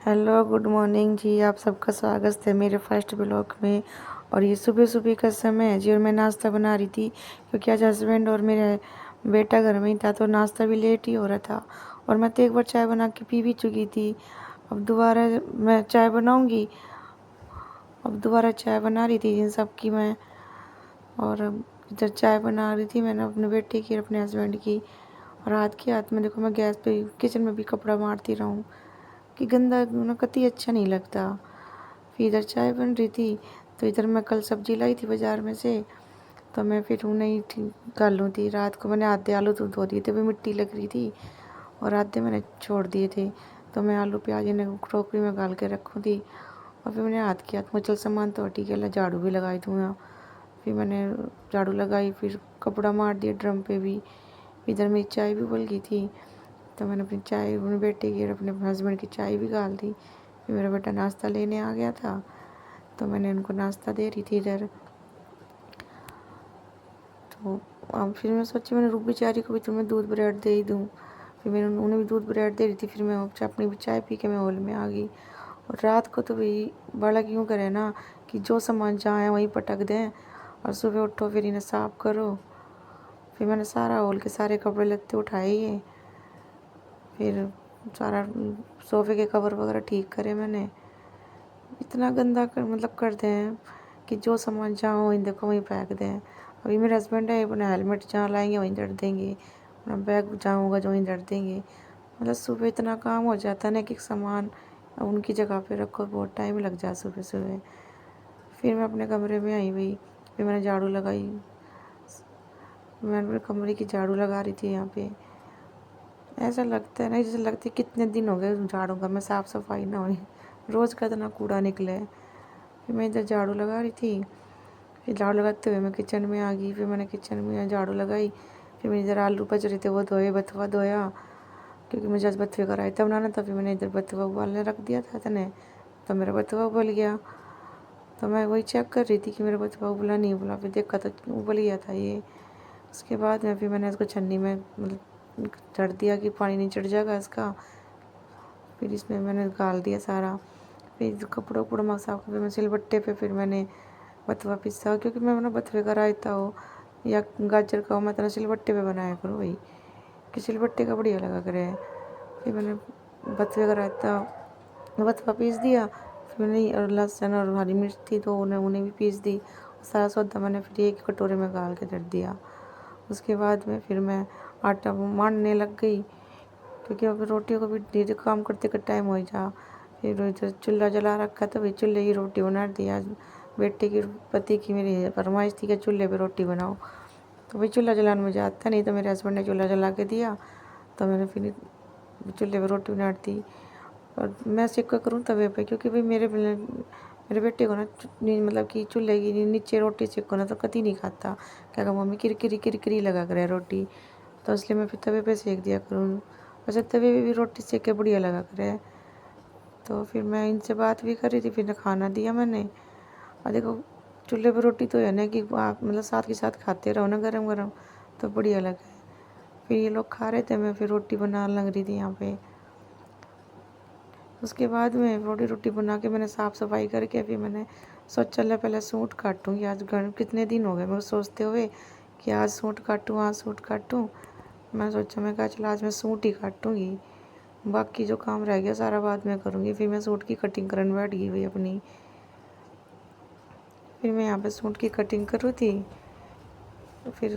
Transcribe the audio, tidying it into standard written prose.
Hello good morning जी। आप सबका स्वागत है मेरे फर्स्ट ब्लॉग में। और ये सुबह सुबह का समय है जी, और मैं नाश्ता बना रही थी क्योंकि आज हस्बैंड और मेरा बेटा घर में ही था, तो नाश्ता भी लेट ही हो रहा था। और मैं तो एक बार चाय बना के पी भी चुकी थी। अब दोबारा मैं चाय बनाऊंगी। अब दोबारा चाय बना रही थी इन सब की मैं। और इधर चाय बना रही थी मैंने अपने बेटे की और अपने हस्बैंड की। और हाथ में देखो, मैं गैस पे किचन में भी कपड़ा मारती रहूँ कि गंदा ना कति अच्छा नहीं लगता। फिर इधर चाय बन रही थी, तो इधर मैं कल सब्जी लाई थी बाज़ार में से, तो मैं फिर उन्हें ही डालूँ थी। रात को मैंने आधे आलू तो धो दिए थे, वो मिट्टी लग रही थी, और आधे मैंने छोड़ दिए थे। तो मैं आलू प्याज इन्हें टोकरी में डाल के रखूँ थी। और फिर मैंने हाथ किया तो चल सामान तो हटी गया, झाड़ू भी लगाई दूँगा। फिर मैंने झाड़ू लगाई, फिर कपड़ा मार दिया ड्रम पे भी। इधर मेरी चाय भी उबल गई थी, तो मैंने अपनी चाय अपने बेटे की और अपने हस्बैंड की चाय भी गाल दी। फिर मेरा बेटा नाश्ता लेने आ गया था, तो मैंने उनको नाश्ता दे रही थी इधर। तो अब फिर मैं सोची मैंने रूप बेचारी को भी तो मैं दूध ब्रेड दे ही दूँ। फिर मैंने उन्हें भी दूध ब्रेड दे रही थी। फिर मैं अपनी भी चाय पी के मैं हॉल में आ गई। और रात को तो भाई बड़ा क्यों करे ना कि जो सामान जहाँ है वहीं पटक दें, और सुबह उठो फिर इन्हें साफ करो। फिर मैंने सारा हॉल के सारे कपड़े लत्ते उठाए, फिर सारा सोफ़े के कवर वगैरह ठीक करे मैंने। इतना गंदा कर दें कि जो सामान जहाँ हो वहीं देखो वहीं फेंक दें। अभी मेरे हस्बैंड है, अपना हेलमेट जहाँ लाएंगे वहीं धर देंगे, अपना बैग जहाँ होगा जो वहीं धर देंगे। सुबह इतना काम हो जाता है ना कि सामान उनकी जगह पे रखो, बहुत टाइम लग जाए सुबह सुबह। फिर मैं अपने कमरे में आई हुई, फिर मैंने झाड़ू लगाई। मैं अपने कमरे की झाड़ू लगा रही थी यहाँ पे। ऐसा लगता है ना, जैसे लगता है कितने दिन हो गए झाड़ू का मैं साफ़ सफाई ना हुई, रोज़ का इतना कूड़ा निकले। फिर मैं इधर झाड़ू लगा रही थी। फिर झाड़ू लगाते हुए मैं किचन में आ गई। फिर मैंने किचन में झाड़ू लगाई। फिर मैंने इधर आलू बच रहे थे वो धोए, बथुआ धोया, क्योंकि मुझे आज बथुए का रायता बनाना था। फिर मैंने इधर बथुआ उबालने रख दिया था इतने, तो मेरा बथुआ उबल गया। तो मैं वही चेक कर रही थी कि मेरा बथुआ उबला नहीं उबला, फिर देखा तो उबल गया था ये। उसके बाद में फिर मैंने इसको छन्नी में धर दिया कि पानी नहीं चढ़ जाएगा इसका। फिर इसमें मैंने गाल दिया सारा। फिर कपड़ा उपड़ा में साफ कर मैं सिलबट्टे पे फिर मैंने बथुआ पीसा, क्योंकि मैं अपना बथुए का रायता हो या गाजर का हो, मैं तो सिलबट्टे पे बनाया करूँ भाई, कि सिलबट्टे का बढ़िया लगा करे। फिर मैंने बथुए का रायता बथुआ पीस दिया। फिर मैंने और लहसुन और हरी मिर्च थी तो उन्हें भी पीस दी। सारा सौदा मैंने फिर एक कटोरे में गाल के रख दिया। उसके बाद में फिर मैं आटा मारने लग गई, क्योंकि अब रोटियों को भी धीरे काम करते का टाइम हो जा। फिर इधर चूल्हा जला रखा था, भाई चूल्हे की रोटी बना दी आज। बेटे की पति की मेरी फरमाइश थी कि चूल्हे पे रोटी बनाओ, तो भाई चूल्हा जलाने मुझे आता नहीं, तो मेरे हस्बैंड ने चूल्हा जला के दिया, तो मैंने फिर चूल्हे पे रोटी बना दी। और मैं सिक्का करूँ तवे पे, क्योंकि भाई मेरे बेटे को ना कि चूल्हे की नीचे रोटी सेको ना तो कभी नहीं खाता, क्या मम्मी किरकिरी लगा करे रोटी, तो इसलिए मैं फिर तवे पे सेक दिया करूँ। वैसे तवे पे भी रोटी सेक के बढ़िया लगा करे। तो फिर मैं इनसे बात भी कर रही थी, फिर खाना दिया मैंने। और देखो चूल्हे पे रोटी तो है ना कि आप साथ के साथ खाते रहो ना गरम गरम, तो बढ़िया लगे। फिर ये लोग खा रहे थे, मैं फिर रोटी बनाने लग रही थी यहाँ पे। उसके बाद में रोटी बना के मैंने साफ़ सफाई करके फिर मैंने सोचा चल पहले सूट काटूँगी। आज घर कितने दिन हो गए मैं सोचते हुए कि आज सूट काटूँ। मैं सोचा, मैं कहा चल आज मैं सूट ही काटूँगी, बाकी जो काम रह गया सारा बाद में करूँगी। फिर मैं सूट की कटिंग करने बैठ गई भाई अपनी। फिर मैं यहाँ पे सूट की कटिंग कर रही थी। फिर